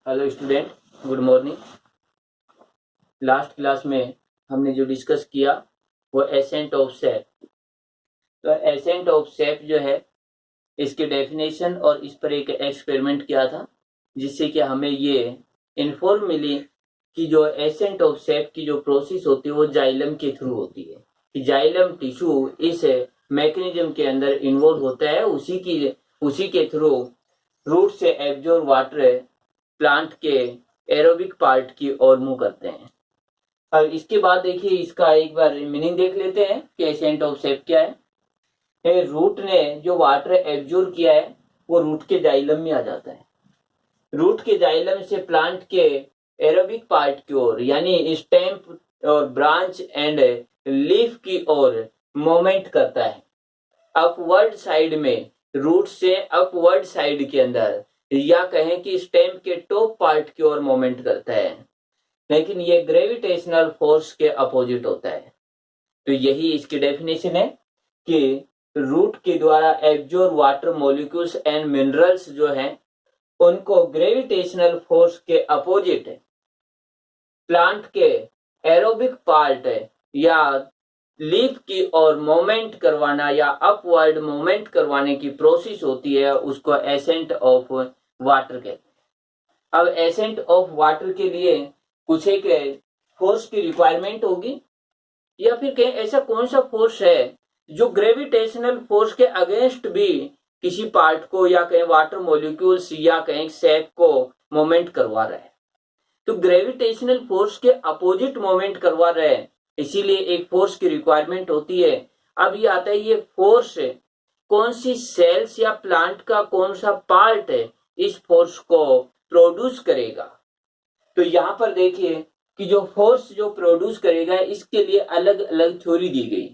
Hello student, good morning. Last class में हमने जो डिस्कस किया वो एसेंट ऑफ सेप। तो एसेंट ऑफ सेप जो है इसके डेफिनेशन और इस पर एक एक्सपेरिमेंट किया था, जिससे कि हमें ये इन्फॉर्म मिली कि जो एसेंट ऑफ सेप की जो प्रोसेस होती है वो जाइलम के थ्रू होती है। कि जाइलम टिश्यू इस मैकेनिज्म के अंदर इन्वॉल्व होता है, उसी के थ्रू रूट से एब्जॉर्ब वाटर प्लांट के एरोबिक पार्ट की ओर मूव करते हैं। अब इसके बाद देखिए, इसका एक बार मीनिंग देख लेते हैं कि एसेंट ऑफ सेप क्या है। रूट ने जो वाटर एब्जॉर्ब किया है वो रूट के जाइलम में आ जाता है। रूट के जाइलम से प्लांट के एरोबिक पार्ट की ओर यानी स्टेम और ब्रांच एंड लीफ की ओर मूवमेंट करता है। अपवर्ड साइड में, रूट से अपवर्ड साइड के अंदर, या कहें कि स्टेम के टॉप पार्ट की ओर मूवमेंट करता है। लेकिन ये ग्रेविटेशनल फोर्स के अपोजिट होता है। तो यही इसकी डेफिनेशन है कि रूट के द्वारा absorb water molecules and minerals जो हैं उनको ग्रेविटेशनल फोर्स के अपोजिट प्लांट के एरोबिक पार्ट या लीफ की ओर मूवमेंट करवाना या अपवर्ड मूवमेंट करवाने की प्रोसेस होती है, उसको एसेंट ऑफ वाटर कहते हैं। अब एसेंट ऑफ वाटर के लिए कुछ एक फोर्स की रिक्वायरमेंट होगी, या फिर कहीं ऐसा कौन सा फोर्स है जो ग्रेविटेशनल फोर्स के अगेंस्ट भी किसी पार्ट को या कहीं वाटर मॉलिक्यूल्स या कहीं सेप को मूवमेंट करवा रहा है। तो ग्रेविटेशनल फोर्स के अपोजिट मूवमेंट करवा रहे हैं, इसीलिए एक फोर्स की रिक्वायरमेंट होती है। अब ये आता है, ये फोर्स कौन सी सेल्स या प्लांट का कौन सा पार्ट है इस फोर्स को प्रोड्यूस करेगा। तो यहां पर देखिए कि जो फोर्स जो प्रोड्यूस करेगा इसके लिए अलग अलग थ्योरी दी गई,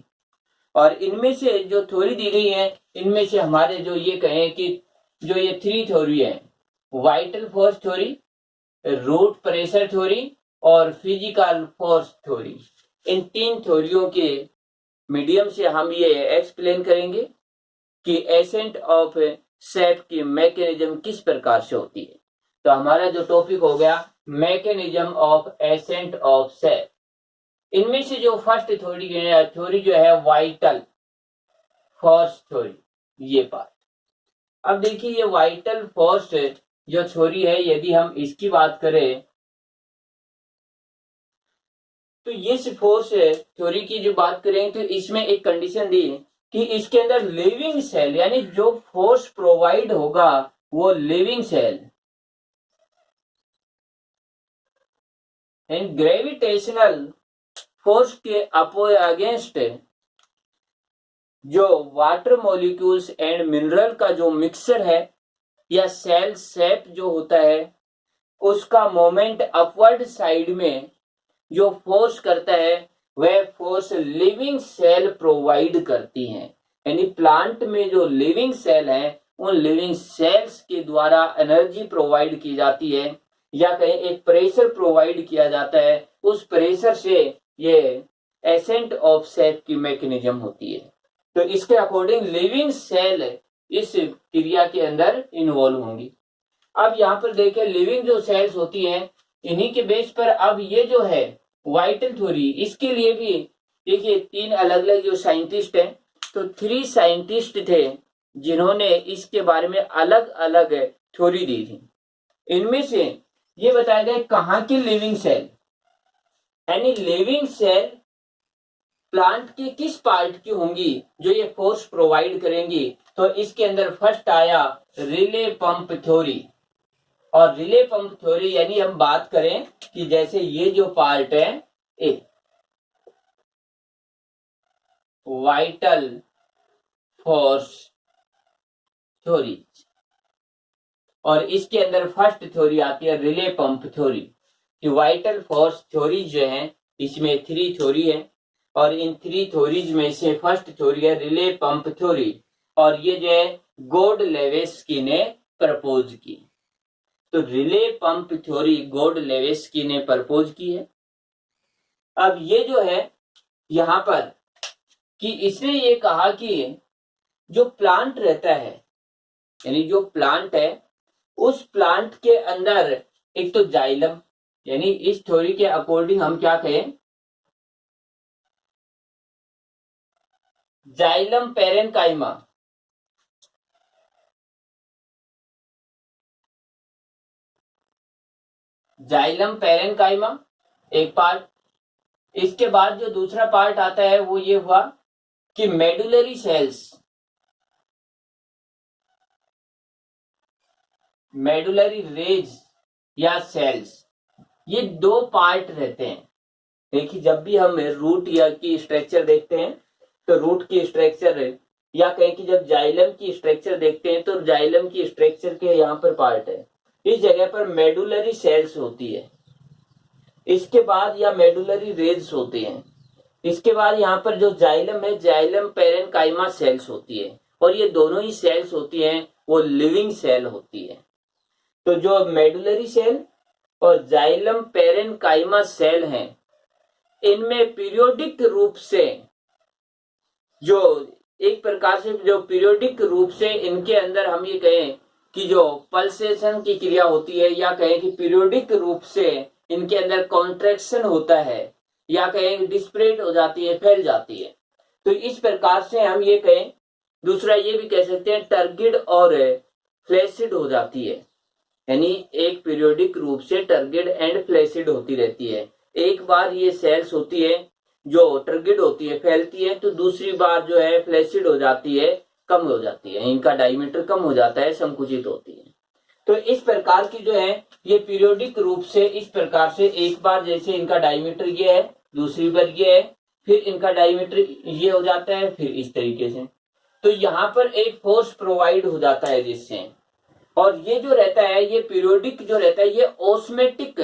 और इनमें से जो थ्योरी दी गई है इनमें से हमारे जो ये कहें कि जो ये थ्री थ्योरी है, vital force theory, root pressure theory और फिजिकल फोर्स थ्योरी, इन तीन थ्योरियों के मीडियम से हम ये एक्सप्लेन करेंगे कि एसेंट ऑफ सेप की मैकेनिज्म किस प्रकार से होती है। तो हमारा जो टॉपिक हो गया मैकेनिज्म ऑफ एसेंट ऑफ सेप। इनमें से जो फर्स्ट थ्योरी जो है वाइटल फोर्स थ्योरी, ये पार्ट। अब देखिए, ये वाइटल फोर्स जो थ्योरी है, यदि हम इसकी बात करें तो ये फोर्स थ्योरी की जो बात करें तो इसमें एक कंडीशन दी कि इसके अंदर लिविंग सेल, यानी जो फोर्स प्रोवाइड होगा वो living cell and gravitational force के अगेंस्ट जो वाटर मॉलिक्यूल्स एंड मिनरल का जो मिक्सचर है या सेल शेप जो होता है उसका मोमेंट अपवर्ड साइड में जो फोर्स करता है वह फोर्स लिविंग सेल प्रोवाइड करती हैं। यानी प्लांट में जो लिविंग सेल है उन लिविंग सेल्स के द्वारा एनर्जी प्रोवाइड की जाती है, या कहीं एक प्रेशर प्रोवाइड किया जाता है, उस प्रेशर से ये एसेंट ऑफ सेप की मैकेनिज्म होती है। तो इसके अकॉर्डिंग लिविंग सेल इस क्रिया के अंदर इन्वॉल्व होंगी। अब यहाँ पर देखें, लिविंग जो सेल्स होती हैं इन्हीं के बेस पर अब ये जो है वाइटल थ्योरी, इसके लिए भी देखिए तीन अलग अलग जो साइंटिस्ट हैं, तो थ्री साइंटिस्ट थे जिन्होंने इसके बारे में अलग अलग थ्योरी दी थी। इनमें से ये बताया गया कहाँ की लिविंग सेल, यानी लिविंग सेल प्लांट के किस पार्ट की होंगी जो ये फोर्स प्रोवाइड करेंगी। तो इसके अंदर फर्स्ट आया रिले पंप थ्योरी। और रिले पंप थ्योरी यानी हम बात करें कि जैसे ये जो पार्ट है ए वाइटल फोर्स थ्योरी, और इसके अंदर फर्स्ट थ्योरी आती है रिले पंप थ्योरी। कि वाइटल फोर्स थ्योरी जो है इसमें थ्री थ्योरी है, और इन थ्री थ्योरीज में से फर्स्ट थ्योरी है रिले पंप थ्योरी, और ये जो है गोडलेवेस्की ने प्रपोज की। तो रिले पंप थ्योरी गोडलेवेस्की ने प्रपोज की है। अब ये जो है यहां पर कि इसने ये कहा कि जो प्लांट रहता है, यानी जो प्लांट है उस प्लांट के अंदर एक तो जाइलम, यानी इस थ्योरी के अकॉर्डिंग हम क्या कहें, जाइलम पेरेनकाइमा, जाइलम पेरेनकाइमा एक पार्ट। इसके बाद जो दूसरा पार्ट आता है वो ये हुआ कि मेडुलरी सेल्स, मेडुलरी रेज या सेल्स, ये दो पार्ट रहते हैं। देखिए जब भी हम रूट या की स्ट्रक्चर देखते हैं तो रूट की स्ट्रक्चर या कहें कि जब जाइलम की स्ट्रक्चर देखते हैं तो जाइलम की स्ट्रक्चर के यहाँ पर पार्ट है, इस जगह पर मेडुलरी सेल्स होती है, इसके बाद या मेडुलरी रेज होते हैं, इसके बाद यहाँ पर जो जाइलम है जाइलम पेरेनकाइमा सेल्स होती है, और ये दोनों ही सेल्स होती हैं वो लिविंग सेल होती है। तो जो मेडुलरी सेल और जाइलम पेरेनकाइमा सेल हैं, इनमें पीरियोडिक रूप से जो एक प्रकार से जो पीरियोडिक रूप से इनके अंदर हम ये कहें कि जो पल्सेशन की क्रिया होती है, या कहें कि पीरियोडिक रूप से इनके अंदर कॉन्ट्रैक्शन होता है, या कहें डिस्परेट हो जाती है, फैल जाती है। तो इस प्रकार से हम ये कहें, दूसरा ये भी कह सकते हैं टर्गिड और फ्लैसिड हो जाती है, यानी एक पीरियोडिक रूप से टर्गिड एंड फ्लैसिड होती रहती है। एक बार ये सेल्स होती है जो टर्गिड होती है, फैलती है, तो दूसरी बार जो है फ्लैसिड हो जाती है, कम हो जाती है, इनका डायमीटर कम हो जाता है, संकुचित होती है। तो इस प्रकार की जो है ये पीरियोडिक रूप से इस प्रकार से एक बार जैसे इनका डायमीटर ये है, दूसरी बार ये है, फिर इनका डायमीटर ये हो जाता है, फिर इस तरीके से। तो यहाँ पर एक फोर्स प्रोवाइड हो जाता है जिससे, और ये जो रहता है ये पीरियोडिक जो रहता है ये ऑस्मेटिक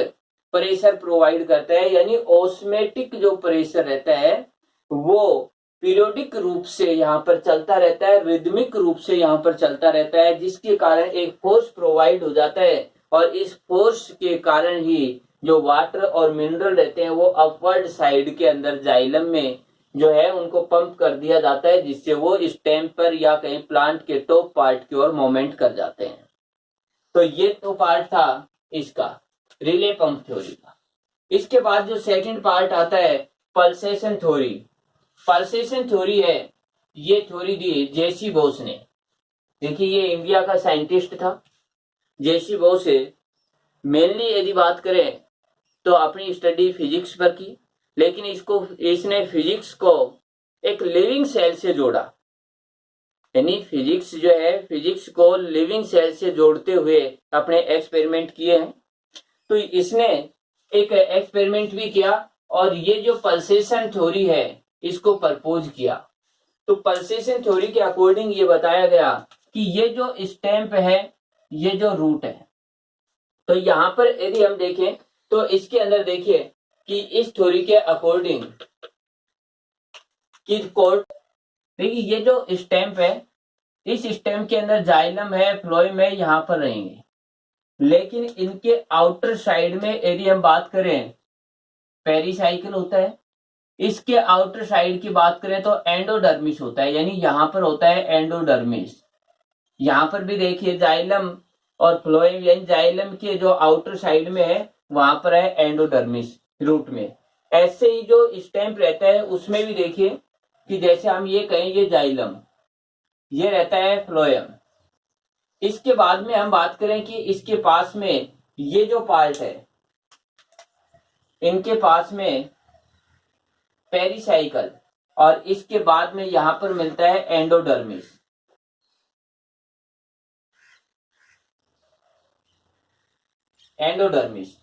प्रेशर प्रोवाइड करता है, यानी ऑस्मेटिक जो प्रेशर रहता है वो पीरियोडिक रूप से यहाँ पर चलता रहता है, रिदमिक रूप से यहाँ पर चलता रहता है, जिसके कारण एक फोर्स प्रोवाइड हो जाता है, और इस फोर्स के कारण ही जो वाटर और मिनरल रहते हैं वो अपवर्ड साइड के अंदर जाइलम में जो है उनको पंप कर दिया जाता है, जिससे वो स्टेम पर या कहीं प्लांट के टॉप पार्ट की ओर मूवमेंट कर जाते हैं। तो ये तो पार्ट था इसका रिले पंप थ्योरी का। इसके बाद जो सेकंड पार्ट आता है पल्सेशन थ्योरी। पल्सेशन थ्योरी है, ये थ्योरी दी जेसी बोस ने। देखिए ये इंडिया का साइंटिस्ट था जेसी बोस है। मेनली यदि बात करें तो अपनी स्टडी फिजिक्स पर की, लेकिन इसने फिजिक्स को एक लिविंग सेल से जोड़ा, यानी फिजिक्स जो है फिजिक्स को लिविंग सेल से जोड़ते हुए अपने एक्सपेरिमेंट किए हैं। तो इसने एक एक्सपेरिमेंट भी किया और ये जो पल्सेशन थ्योरी है इसको प्रपोज किया। तो पल्सेशन थ्योरी के अकॉर्डिंग ये बताया गया कि ये जो स्टेम्प है ये जो रूट है, तो यहाँ पर यदि हम देखें तो इसके अंदर देखिए कि इस थ्योरी के अकॉर्डिंग कि कोर्ट, देखिए ये जो स्टेम्प है इस स्टेम्प के अंदर जाइलम है, फ्लोएम है, यहाँ पर रहेंगे, लेकिन इनके आउटर साइड में यदि हम बात करें पेरिसाइकिल होता है, इसके आउटर साइड की बात करें तो एंडोडर्मिस होता है, यानी यहाँ पर होता है एंडोडर्मिस। यहाँ पर भी देखिए जाइलम और फ्लोएम, यानी जाइलम के जो आउटर साइड में है वहां पर है एंडोडर्मिस रूट में। ऐसे ही जो स्टेम्प रहता है उसमें भी देखिए कि जैसे हम ये कहें ये जाइलम, ये रहता है फ्लोएम। इसके बाद में हम बात करें कि इसके पास में ये जो पार्ट है इनके पास में पेरिसाइकल, और इसके बाद में यहां पर मिलता है एंडोडर्मिस। एंडोडर्मिस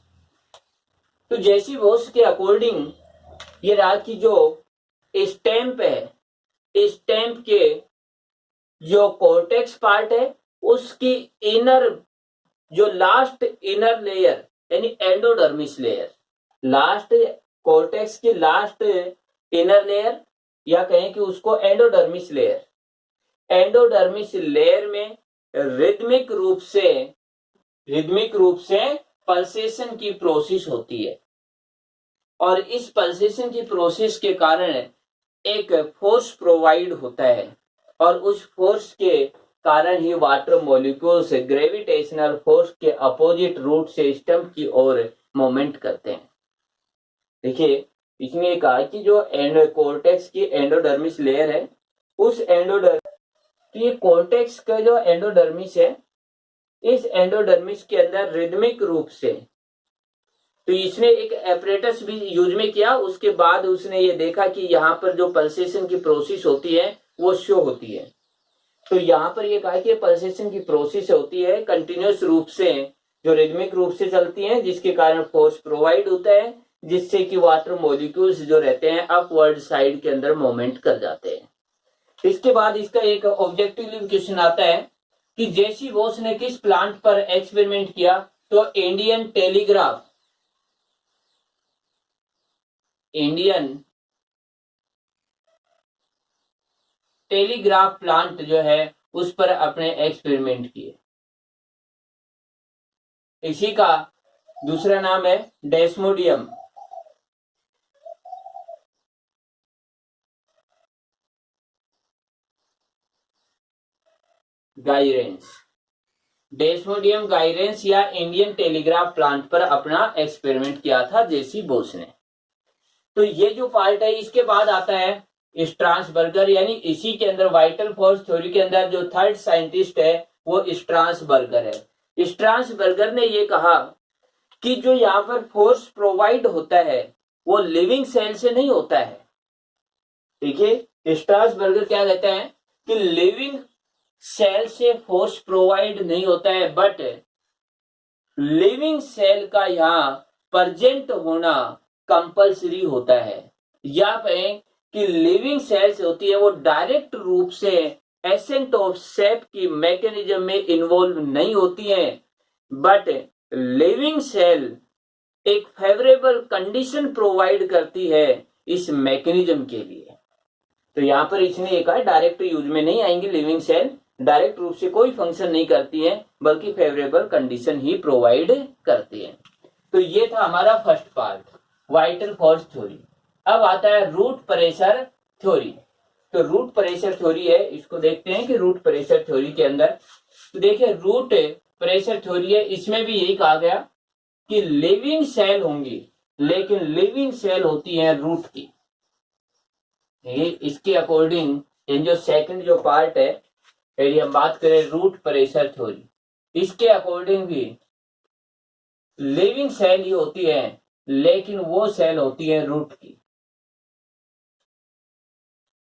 तो जैसी बोस के अकॉर्डिंग ये रहा कि जो स्टेम्प है, स्टेम्प के जो कॉर्टेक्स पार्ट है उसकी इनर जो लास्ट इनर लेयर यानी एंडोडर्मिस लेयर, लास्ट कॉर्टेक्स की लास्ट इनर लेयर या कहें कि उसको एंडोडर्मिस लेयर, एंडोडर्मिस लेयर में रिदमिक रूप से पल्सेशन की प्रोसेस होती है, और इस पल्सेशन की प्रोसेस के कारण एक फोर्स प्रोवाइड होता है, और उस फोर्स के कारण ही वाटर मॉलिक्यूल्स ग्रेविटेशनल फोर्स के अपोजिट रूट से स्टम्प की ओर मूवमेंट करते हैं। देखिए इसने कहा कि जो कोर्टेक्स की एंडोडर्मिस लेयर है, उस एंडोडर्मिस, तो ये कोर्टेक्स का जो एंडोडर्मिस है, इस एंडोडर्मिस के अंदर रिदमिक रूप से, तो इसने एक एपरेटस भी यूज में किया। उसके बाद उसने ये देखा कि यहाँ पर जो पल्सेशन की प्रोसेस होती है वो शो होती है। तो यहाँ पर ये कहा कि पल्सेशन की प्रोसेस होती है कंटिन्यूस रूप से, जो रिदमिक रूप से चलती है, जिसके कारण फोर्स प्रोवाइड होता है, जिससे कि वाटर मॉलिक्यूल्स जो रहते हैं अपवर्ड साइड के अंदर मूवमेंट कर जाते हैं। इसके बाद इसका एक ऑब्जेक्टिव क्वेश्चन आता है कि जेसी बोस ने किस प्लांट पर एक्सपेरिमेंट किया? तो इंडियन टेलीग्राफ प्लांट जो है उस पर अपने एक्सपेरिमेंट किए। इसी का दूसरा नाम है डेस्मोडियम गाइरेंस। डेस्मोडियम गाइरेंस या इंडियन टेलीग्राफ प्लांट पर अपना एक्सपेरिमेंट किया था जेसी बोस ने। तो ये जो पार्ट है, इसके बाद आता है स्ट्रासबर्गर, यानी इसी के अंदर वाइटल फोर्स थ्योरी के अंदर जो थर्ड साइंटिस्ट है वो स्ट्रासबर्गर है। स्ट्रासबर्गर ने ये कहा कि जो यहाँ पर फोर्स प्रोवाइड होता है वो लिविंग सेल से नहीं होता है। देखिए स्ट्रासबर्गर क्या कहते हैं कि लिविंग सेल से फोर्स प्रोवाइड नहीं होता है, बट लिविंग सेल का यहाँ प्रेजेंट होना कंपल्सरी होता है। या कहें कि लिविंग सेल्स होती है वो डायरेक्ट रूप से एसेंट ऑफ सेप की मैकेनिज्म में इन्वॉल्व नहीं होती है, बट लिविंग सेल एक फेवरेबल कंडीशन प्रोवाइड करती है इस मैकेनिज्म के लिए। तो यहाँ पर इसने एक डायरेक्ट यूज में नहीं आएंगी लिविंग सेल, डायरेक्ट रूप से कोई फंक्शन नहीं करती है, बल्कि फेवरेबल कंडीशन ही प्रोवाइड करती है। तो ये था हमारा first part, vital force theory. अब आता है रूट प्रेशर थ्योरी। तो रूट प्रेशर थ्योरी है, इसको देखते हैं कि रूट प्रेशर थ्योरी के अंदर, तो देखिए रूट प्रेशर थ्योरी है, इसमें भी यही कहा गया कि लिविंग सेल होंगी, लेकिन लिविंग सेल होती है रूट की। इसके अकॉर्डिंग इन जो सेकंड जो पार्ट है, यदि हम बात करें रूट प्रेशर थ्योरी, इसके अकॉर्डिंग भी लिविंग सेल ही होती है, लेकिन वो सेल होती है रूट की।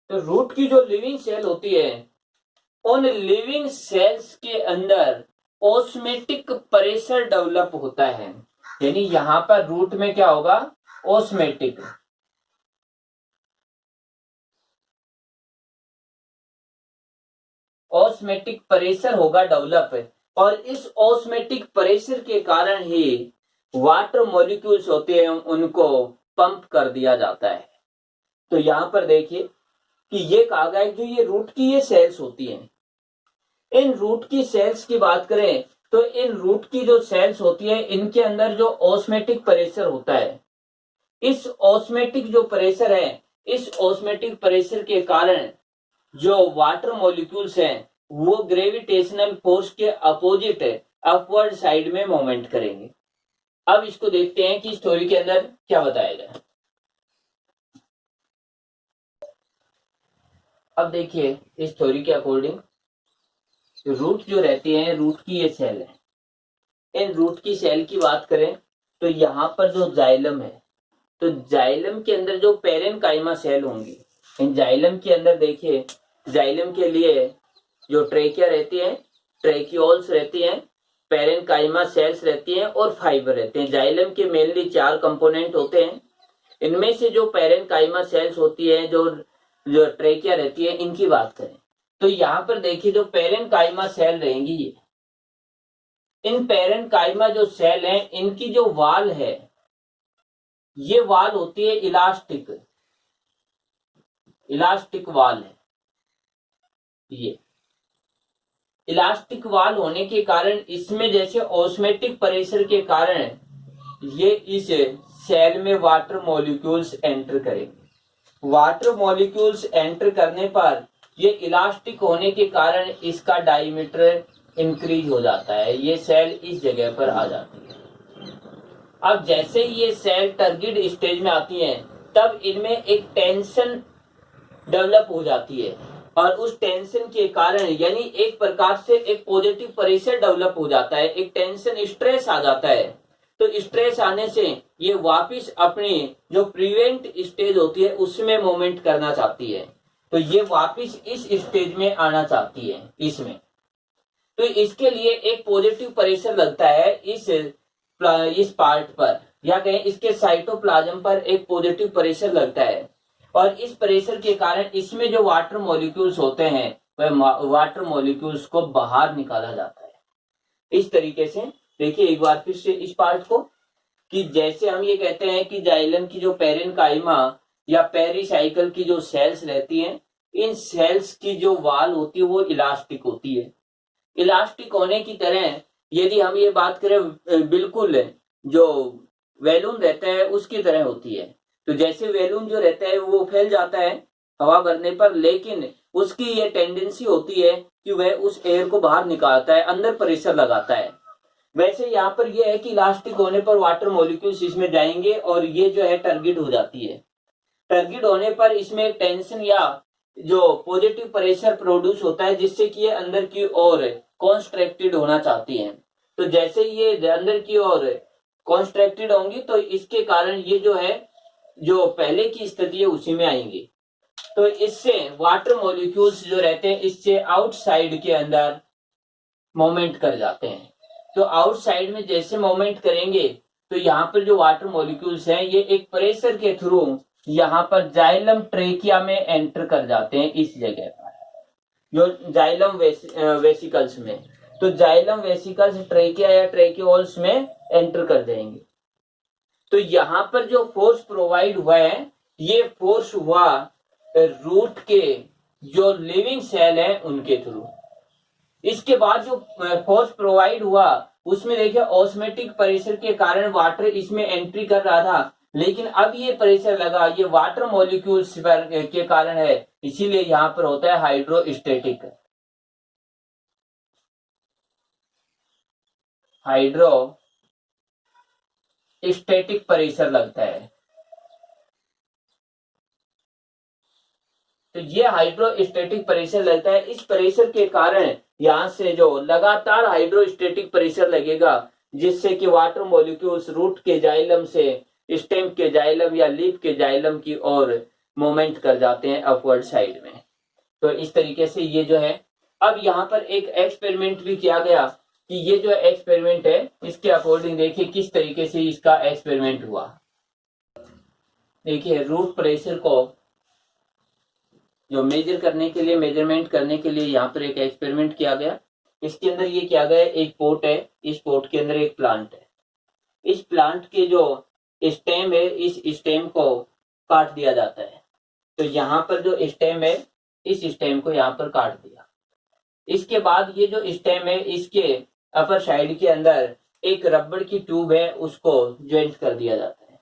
तो रूट की जो लिविंग सेल होती है, उन लिविंग सेल्स के अंदर ऑस्मेटिक प्रेशर डेवलप होता है। यानी यहां पर रूट में क्या होगा? ऑस्मेटिक प्रेशर होगा डेवलप, और इस ऑस्मेटिक प्रेशर के कारण ही वाटर मॉलिक्यूल्स होते हैं उनको पंप कर दिया जाता है। तो यहां पर देखिए कि ये कहा गया है जो ये रूट की ये सेल्स होती हैं, इन रूट की सेल्स की बात करें तो इन रूट की जो सेल्स होती है इनके अंदर जो ऑस्मेटिक प्रेशर होता है, इस ऑस्मेटिक जो प्रेशर है, इस ऑस्मेटिक प्रेशर के कारण जो वाटर मॉलिक्यूल्स हैं वो ग्रेविटेशनल फोर्स के अपोजिट अपवर्ड साइड में मूवमेंट करेंगे। अब इसको देखते हैं कि इस थ्योरी के अंदर क्या बताया गया। अब देखिए इस थ्योरी के अकॉर्डिंग रूट जो रहती है, रूट की ये सेल है, इन रूट की सेल की बात करें तो यहाँ पर जो जाइलम है, तो जाइलम के अंदर जो पेरेनकाइमा सेल होंगी, इन जाइलम के अंदर देखिए जाइलम के लिए जो ट्रेकिया रहती है, ट्रेकियोल्स रहती हैं, पेरेनकाइमा सेल्स रहती हैं और फाइबर रहते हैं। जाइलम के मेनली 4 कंपोनेंट होते हैं। इनमें से जो पेरेनकाइमा सेल्स होती है, जो ट्रेकिया रहती है, इनकी बात करें तो यहाँ पर देखिए जो पेरेनकाइमा सेल रहेंगी, इन पेरेनकाइमा जो सेल हैं इनकी जो वाल है, ये वाल होती है इलास्टिक वाल है। ये इलास्टिक वाल होने के कारण इसमें जैसे ऑस्मेटिक प्रेशर के कारण ये इस सेल में वाटर मॉलिक्यूल्स एंटर करेंगे। वाटर मॉलिक्यूल्स एंटर करने पर ये इलास्टिक होने के कारण इसका डायमीटर इंक्रीज हो जाता है, ये सेल इस जगह पर आ जाती है। अब जैसे ही ये सेल टर्गिड स्टेज में आती हैं, तब इनमें एक टेंशन डेवलप हो जाती है और उस टेंशन के कारण यानी एक प्रकार से एक पॉजिटिव प्रेशर डेवलप हो जाता है, एक टेंशन स्ट्रेस आ जाता है। तो स्ट्रेस आने से ये वापस अपनी जो प्रिवेंट स्टेज होती है उसमें मूवमेंट करना चाहती है, तो ये वापस इस स्टेज में आना चाहती है इसमें। तो इसके लिए एक पॉजिटिव प्रेशर लगता है इस पार्ट पर, या कहें इसके साइटोप्लाज्म पर एक पॉजिटिव प्रेशर लगता है, और इस प्रेशर के कारण इसमें जो वाटर मॉलिक्यूल्स होते हैं वह वाटर मॉलिक्यूल्स को बाहर निकाला जाता है। इस तरीके से देखिए एक बार फिर से इस पार्ट को, कि जैसे हम ये कहते हैं कि जाइलम की जो पेरेन्काइमा या पेरिसाइकल की जो सेल्स रहती हैं, इन सेल्स की जो वाल होती है वो इलास्टिक होती है। इलास्टिक होने की तरह यदि हम ये बात करें बिल्कुल जो वैलून रहता है उसकी तरह होती है। तो जैसे वैलून जो रहता है वो फैल जाता है हवा भरने पर, लेकिन उसकी ये टेंडेंसी होती है कि वह उस एयर को बाहर निकालता है, अंदर प्रेशर लगाता है। वैसे यहाँ पर यह है कि इलास्टिक होने पर वाटर मॉलिक्यूल्स इसमें जाएंगे और ये जो है टर्गिड हो जाती है। टर्गिड होने पर इसमें टेंशन या जो पॉजिटिव प्रेशर प्रोड्यूस होता है, जिससे कि ये अंदर की ओर कॉन्स्ट्रैक्टेड होना चाहती हैं। तो जैसे ये अंदर की ओर कॉन्स्ट्रैक्टेड होंगी तो इसके कारण ये जो है जो पहले की स्थिति है उसी में आएंगी। तो इससे वाटर मॉलिक्यूल्स जो रहते हैं इससे आउटसाइड के अंदर मूवमेंट कर जाते हैं। तो आउटसाइड में जैसे मूवमेंट करेंगे तो यहाँ पर जो वाटर मॉलिक्यूल्स हैं ये एक प्रेशर के थ्रू यहाँ पर जाइलम ट्रेकिया में एंटर कर जाते हैं, इस जगह पर जो जाइलम वेसिकल्स में। तो जाइलम वेसिकल्स ट्रेकिया या ट्रेकियोल्स में एंटर कर जाएंगे। तो यहाँ पर जो फोर्स प्रोवाइड हुआ है ये फोर्स हुआ रूट के जो लिविंग सेल है उनके थ्रू। इसके बाद जो फोर्स प्रोवाइड हुआ उसमें देखिए ऑस्मोटिक प्रेशर के कारण वाटर इसमें एंट्री कर रहा था, लेकिन अब ये प्रेशर लगा ये वाटर मॉलिक्यूल्स के कारण है, इसीलिए यहाँ पर होता है हाइड्रोस्टेटिक प्रेशर लगता है। तो ये हाइड्रोस्टेटिक प्रेशर लगता है। इस प्रेशर के कारण यहां से जो लगातार हाइड्रोस्टेटिक प्रेशर लगेगा, जिससे कि वाटर मॉलिक्यूल्स रूट के जाइलम से स्टेम के जाइलम या लीफ के जाइलम की ओर मूवमेंट कर जाते हैं अपवर्ड साइड में। तो इस तरीके से ये जो है, अब यहाँ पर एक एक्सपेरिमेंट भी किया गया कि ये जो एक्सपेरिमेंट है इसके अकॉर्डिंग देखिए किस तरीके से इसका एक्सपेरिमेंट हुआ। देखिए रूट प्रेशर को जो मेजर करने के लिए मेजरमेंट करने के लिए यहाँ पर एक एक्सपेरिमेंट किया गया। इसके अंदर ये किया गया एक पोट है, इस पोट के अंदर एक प्लांट है। इस प्लांट के जो स्टेम है इस स्टेम को काट दिया जाता है। तो यहाँ पर जो स्टेम है इस स्टेम को यहाँ पर काट दिया। इसके बाद ये जो स्टेम है इसके अपर साइड के अंदर एक रबड़ की ट्यूब है उसको ज्वाइंट कर दिया जाता है।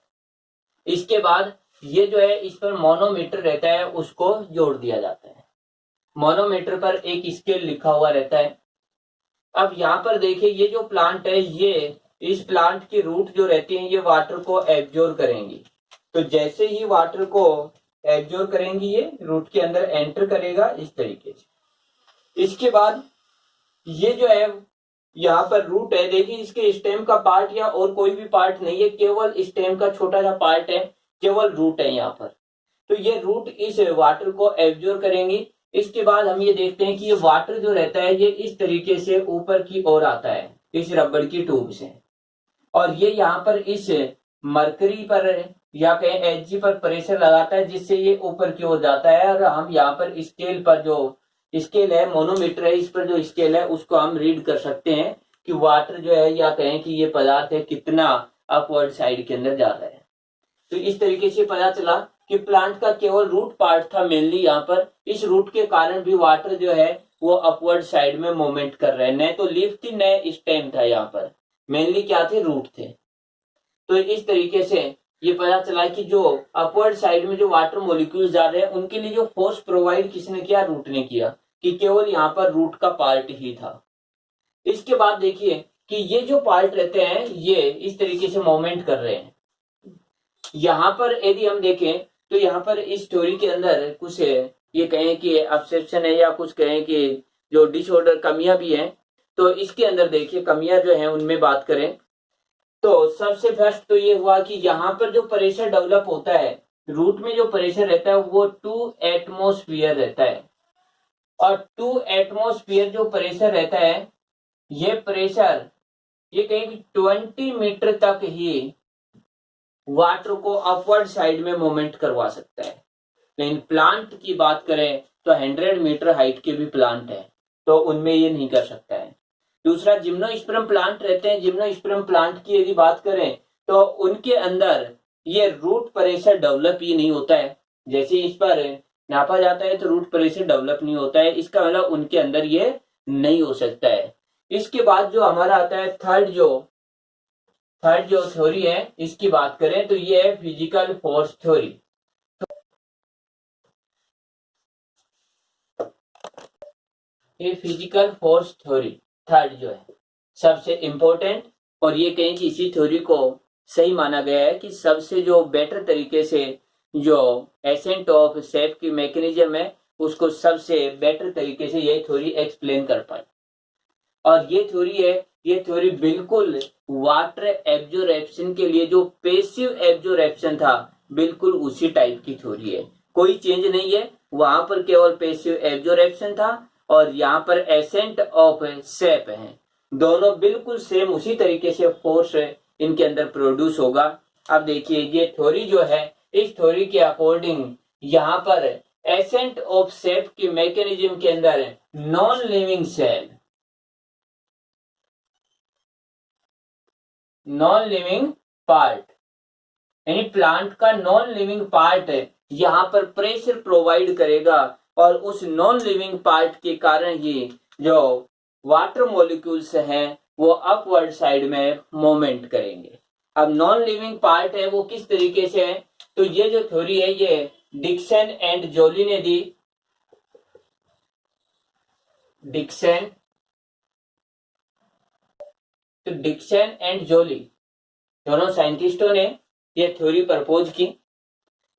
इसके बाद ये जो है इस पर मोनोमीटर रहता है उसको जोड़ दिया जाता है। मोनोमीटर पर एक स्केल लिखा हुआ रहता है। अब यहाँ पर देखिए ये जो प्लांट है ये इस प्लांट की रूट जो रहती है ये वाटर को एब्जॉर्ब करेंगी। तो जैसे ही वाटर को एब्जॉर्ब करेंगी ये रूट के अंदर एंटर करेगा इस तरीके से। इसके बाद ये जो है यहाँ पर रूट है, देखिए इसके स्टेम का पार्ट या और कोई भी पार्ट नहीं है, केवल स्टेम का छोटा सा पार्ट है, केवल रूट है यहाँ पर। तो ये रूट इस वाटर को एब्जॉर्ब करेंगी। इसके बाद हम ये देखते हैं कि ये वाटर जो रहता है ये इस तरीके से ऊपर की ओर आता है इस रबड़ की ट्यूब से, और ये यहाँ पर इस मरकरी पर या कहीं एचजी पर प्रेशर लगाता है, जिससे ये ऊपर की ओर जाता है। और हम यहाँ पर स्केल पर जो स्केल है मोनोमीटर है इस पर जो स्केल है उसको हम रीड कर सकते हैं कि वाटर जो है या कहें कि ये पदार्थ है कितना अपवर्ड साइड के अंदर जा रहा है। तो इस तरीके से पता चला कि प्लांट का केवल रूट पार्ट था मेनली यहाँ पर, इस रूट के कारण भी वाटर जो है वो अपवर्ड साइड में मूवमेंट कर रहे हैं। न तो लीफ थी न स्टेम था, यहाँ पर मेनली क्या थे रूट थे। तो इस तरीके से ये पता चला कि जो अपवर्ड साइड में जो वाटर मॉलिक्यूल्स जा रहे हैं उनके लिए जो फोर्स प्रोवाइड किसने किया, रूट ने किया, कि केवल यहाँ पर रूट का पार्ट ही था। इसके बाद देखिए कि ये जो पार्ट रहते हैं ये इस तरीके से मूवमेंट कर रहे हैं। यहाँ पर यदि हम देखें तो यहाँ पर इस स्टोरी के अंदर कुछ ये कहें कि अब्सेप्शन है या कुछ कहें कि जो डिसऑर्डर कमियां भी हैं। तो इसके अंदर देखिए कमियां जो हैं उनमें बात करें तो सबसे फर्स्ट तो ये हुआ कि यहाँ पर जो प्रेशर डेवलप होता है, रूट में जो प्रेशर रहता है वो 2 एटमॉस्फेयर रहता है। और 2 एटमॉस्फेयर जो प्रेशर रहता है, ये प्रेशर ये कहें कि 20 मीटर तक ही वाटर को अपवर्ड साइड में मूवमेंट करवा सकता है। लेकिन प्लांट की बात करें तो 100 मीटर हाइट के भी प्लांट है, तो उनमें ये नहीं कर सकता है। दूसरा, जिम्नोस्पर्म प्लांट रहते हैं, जिम्नोस्पर्म प्लांट की यदि बात करें तो उनके अंदर ये रूट प्रेशर डेवलप ही नहीं होता है। जैसे इस पर नापा जाता है तो रूट प्रेशर डेवलप नहीं होता है, इसका मतलब उनके अंदर ये नहीं हो सकता है। इसके बाद जो हमारा आता है थर्ड जो थ्योरी है, इसकी बात करें तो ये है फिजिकल फोर्स थ्योरी। ये फिजिकल फोर्स थ्योरी थर्ड जो है सबसे इंपॉर्टेंट, और ये कहें कि इसी थ्योरी को सही माना गया है कि सबसे जो बेटर तरीके से जो एसेंट ऑफ शेप की मैकेनिज्म है उसको सबसे बेटर तरीके से ये थ्योरी एक्सप्लेन कर पाए। और ये थ्योरी है, ये थ्योरी बिल्कुल वाटर एब्जॉर्प्शन के लिए जो पैसिव एब्जॉर्प्शन था बिल्कुल उसी टाइप की थ्योरी है, कोई चेंज नहीं है। वहां पर केवल पैसिव एब्जॉर्प्शन था और यहाँ पर एसेंट ऑफ शेप है, दोनों बिल्कुल सेम उसी तरीके से फोर्स इनके अंदर प्रोड्यूस होगा। अब देखिए ये थ्योरी जो है, इस थ्योरी के अकॉर्डिंग यहाँ पर एसेंट ऑफ शेप की मैकेनिज्म के अंदर non living cell, non living part यानी प्लांट का नॉन लिविंग पार्ट यहाँ पर प्रेशर प्रोवाइड करेगा और उस नॉन लिविंग पार्ट के कारण ही जो वाटर मॉलिक्यूल्स हैं वो अपवर्ड साइड में मूवमेंट करेंगे। अब नॉन लिविंग पार्ट है वो किस तरीके से है, तो ये जो थ्योरी है ये डिक्सन एंड जोली ने दी। डिक्सन एंड जोली दोनों साइंटिस्टों ने ये थ्योरी प्रपोज की।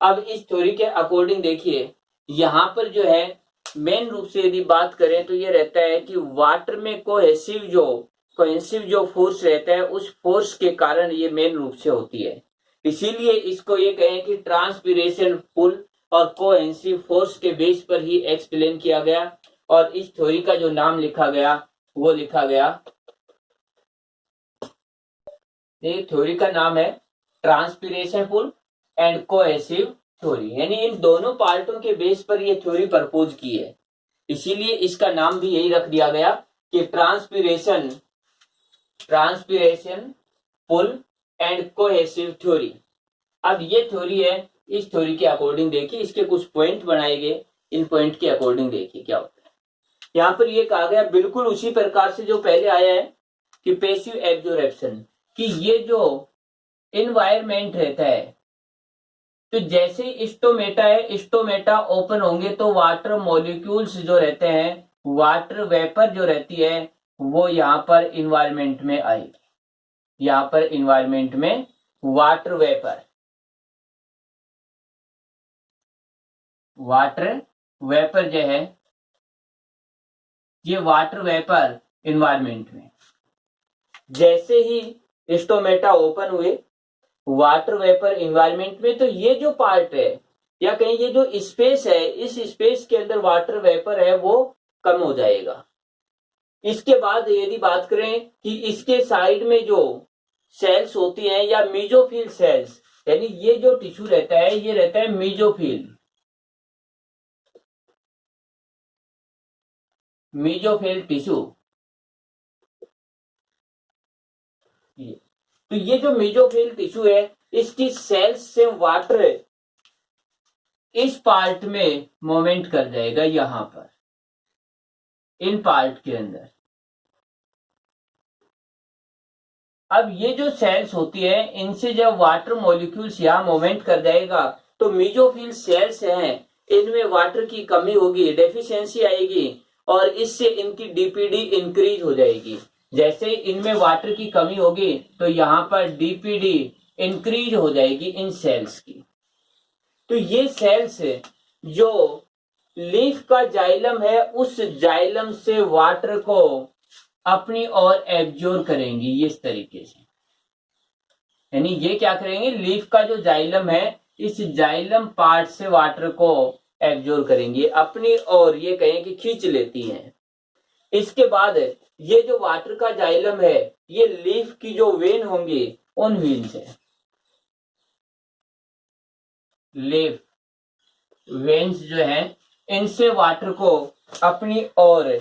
अब इस थ्योरी के अकॉर्डिंग देखिए यहाँ पर जो है मेन रूप से यदि बात करें तो ये रहता है कि वाटर में कोहेसिव जो फोर्स रहता है उस फोर्स के कारण ये मेन रूप से होती है। इसीलिए इसको ये कहें कि ट्रांसपिरेशन पुल और कोहेसिव फोर्स के बेस पर ही एक्सप्लेन किया गया। और इस थ्योरी का जो नाम लिखा गया वो लिखा गया, ये थ्योरी का नाम है transpiration pull and cohesive theory, यानी इन दोनों पार्टों के बेस पर ये थ्योरी प्रपोज की है, इसीलिए इसका नाम भी यही रख दिया गया कि transpiration pull and cohesive theory. अब ये थ्योरी है, इस थ्योरी के अकॉर्डिंग देखिए इसके कुछ पॉइंट बनाए गए, इन पॉइंट के अकॉर्डिंग देखिए क्या होता है। यहाँ पर ये कहा गया बिल्कुल उसी प्रकार से जो पहले आया है कि पैसिव एब्जॉर्प्शन, कि ये जो इन्वायरमेंट रहता है तो जैसे स्टोमेटा ओपन होंगे तो वाटर मॉलिक्यूल्स जो रहते हैं, वाटर वेपर जो रहती है वो यहाँ पर इन्वायरमेंट में आएगी। यहाँ पर इन्वायरमेंट में वाटर वेपर जो है ये वाटर वेपर इन्वायरमेंट में जैसे ही स्टोमेटा ओपन हुए वाटर वेपर इन्वायरमेंट में, तो ये जो पार्ट है या कहीं ये जो स्पेस है इस स्पेस के अंदर वाटर वेपर है वो कम हो जाएगा। इसके बाद यदि बात करें कि इसके साइड में जो सेल्स होती हैं या मीजोफिल सेल्स, यानी ये जो टिश्यू रहता है ये रहता है मीजोफिल टिश्यू। तो ये जो मीजोफिल टिश्यू है इसकी सेल्स से वाटर इस पार्ट में मूवमेंट कर जाएगा, यहां पर इन पार्ट के अंदर। अब ये जो सेल्स होती है इनसे जब वाटर मॉलिक्यूल्स यहाँ मूवमेंट कर जाएगा तो मेसोफिल सेल्स हैं, इनमें वाटर की कमी होगी, डेफिशिएंसी आएगी और इससे इनकी डीपीडी इंक्रीज हो जाएगी। जैसे इनमें वाटर की कमी होगी तो यहाँ पर डीपीडी इंक्रीज हो जाएगी इन सेल्स की। तो ये सेल्स जो लीफ का जाइलम है उस जाइलम से वाटर को अपनी ओर एब्जॉर्ब करेंगी इस तरीके से, यानी ये क्या करेंगे, लीफ का जो जाइलम है इस जाइलम पार्ट से वाटर को एब्जॉर्ब करेंगी अपनी ओर, ये कहें कि खींच लेती हैं। इसके बाद ये जो वाटर का जाइलम है ये लीफ की जो वेन होंगी उन वेन से, लीफ वेन्स जो है इनसे वाटर को अपनी ओर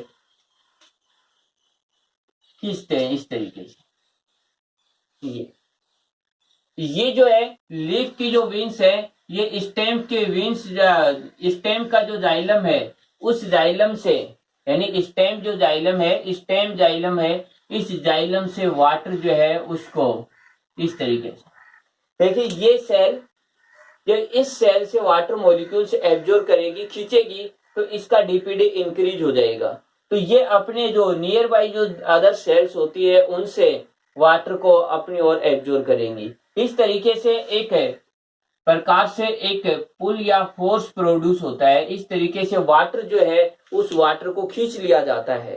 खींचते हैं इस तरीके से। ये जो है लीफ की जो वेन्स है ये स्टेम के वेन्स, स्टेम का जो जाइलम है उस जाइलम से, यानी स्टेम जो जाइलम है, स्टेम जाइलम है, इस जाइलम से वाटर जो है उसको इस तरीके से देखिए, ये सेल जो इस सेल से वाटर मॉलिक्यूल से एब्जॉर्ब करेगी, खींचेगी तो इसका डीपीडी इंक्रीज हो जाएगा। तो ये अपने जो नियर बाई जो अदर सेल्स होती है उनसे वाटर को अपनी ओर एब्जॉर्ब करेंगी। इस तरीके से एक प्रकार से एक पुल या फोर्स प्रोड्यूस होता है। इस तरीके से वाटर जो है उस वाटर को खींच लिया जाता है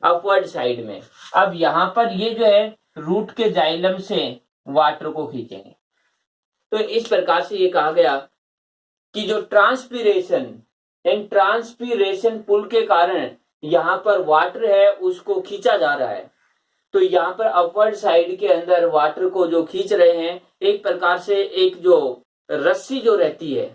अपवर्ड साइड में। अब यहाँ पर ये जो है रूट के जाइलम से वाटर को खींचेंगे। तो इस प्रकार से ये कहा गया कि जो ट्रांसपीरेशन, इन ट्रांसपीरेशन पुल के कारण यहाँ पर वाटर है उसको खींचा जा रहा है। तो यहाँ पर अपवर्ड साइड के अंदर वाटर को जो खींच रहे हैं एक प्रकार से एक जो रस्सी जो रहती है,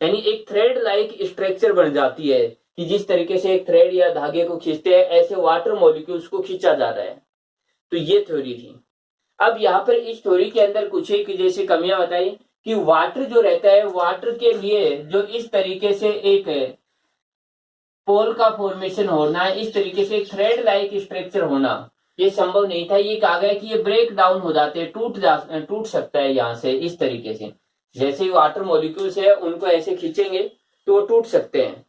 यानी एक थ्रेड लाइक स्ट्रक्चर बन जाती है कि जिस तरीके से एक थ्रेड या धागे को खींचते हैं ऐसे वाटर मॉलिक्यूल्स को खींचा जा रहा है। तो ये थ्योरी थी। अब यहाँ पर इस थ्योरी के अंदर कुछ एक जैसे कमियां बताई कि वाटर जो रहता है, वाटर के लिए जो इस तरीके से एक पोल का फॉर्मेशन होना, इस तरीके से थ्रेड लाइक स्ट्रक्चर होना ये संभव नहीं था। ये कहा गया कि ये ब्रेक डाउन हो जाते हैं, टूट सकता है यहाँ से इस तरीके से। जैसे ही वाटर मॉलिक्यूल्स है उनको ऐसे खींचेंगे तो वो टूट सकते हैं।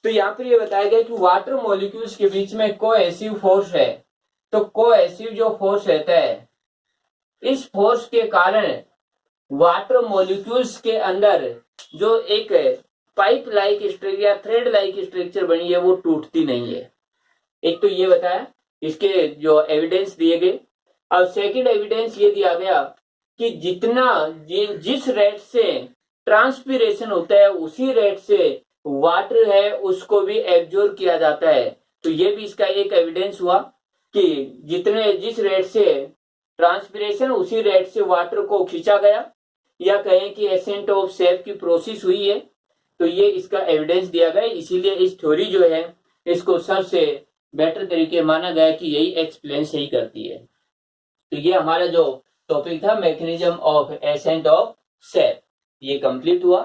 तो यहाँ पर ये बताया गया कि वाटर मॉलिक्यूल्स के बीच में कोएसिव फोर्स है। तो कोएसिव जो फोर्स रहता है, इस फोर्स के कारण वाटर मॉलिक्यूल्स के अंदर जो एक पाइप लाइक स्ट्रक्चर या थ्रेड लाइक स्ट्रक्चर बनी है वो टूटती नहीं है। एक तो ये बताया, इसके जो एविडेंस दिए गए। अब सेकंड एविडेंस ये दिया गया कि जितना जिस रेट से ट्रांसपीरेशन होता है उसी रेट से वाटर है उसको भी एब्जॉर्ब किया जाता है। तो ये भी इसका एक एविडेंस हुआ कि जिस रेट से ट्रांसपीरेशन उसी रेट से वाटर को खींचा गया, या कहें कि एसेंट ऑफ सेप की प्रोसेस हुई है। तो ये इसका एविडेंस दिया गया। इसीलिए इस थ्योरी जो है इसको सबसे बेटर तरीके माना गया कि यही एक्सप्लेन सही करती है। तो ये हमारा जो टॉपिक था मैकेनिज्म ऑफ एसेंट ऑफ सेप, ये कंप्लीट हुआ।